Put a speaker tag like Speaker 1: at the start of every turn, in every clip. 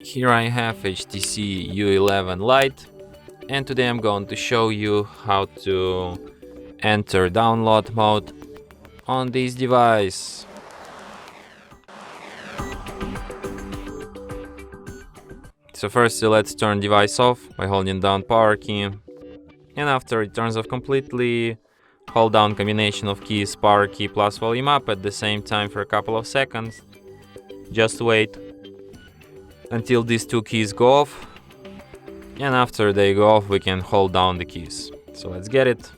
Speaker 1: Here I have HTC U11 Lite, and today I'm going to show you how to enter download mode on this device. So first let's turn device off by holding down power key, and after it turns off completely, hold down combination of keys power key plus volume up at the same time for a couple of seconds. Just wait until these two keys go off, and after they go off we can hold down the keys. So let's get it.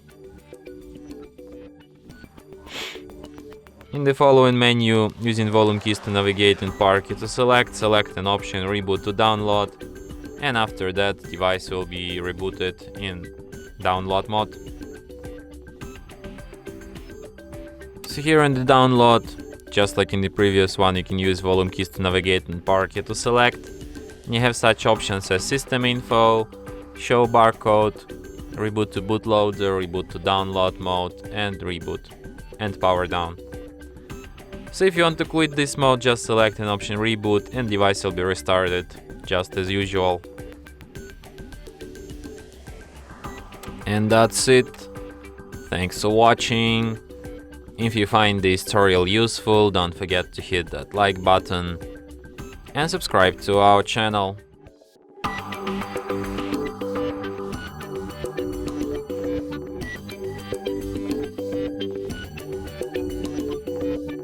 Speaker 1: In the following menu, using volume keys to navigate and power key to select an option reboot to download, and after that device will be rebooted in download mode. So here in the download, just like in the previous one, you can use volume keys to navigate and power key to select. And you have such options as system info, show barcode, reboot to bootloader, reboot to download mode, and reboot and power down. So if you want to quit this mode, just select an option reboot and device will be restarted just as usual. And that's it. Thanks for watching. If you find this tutorial useful, don't forget to hit that like button and subscribe to our channel.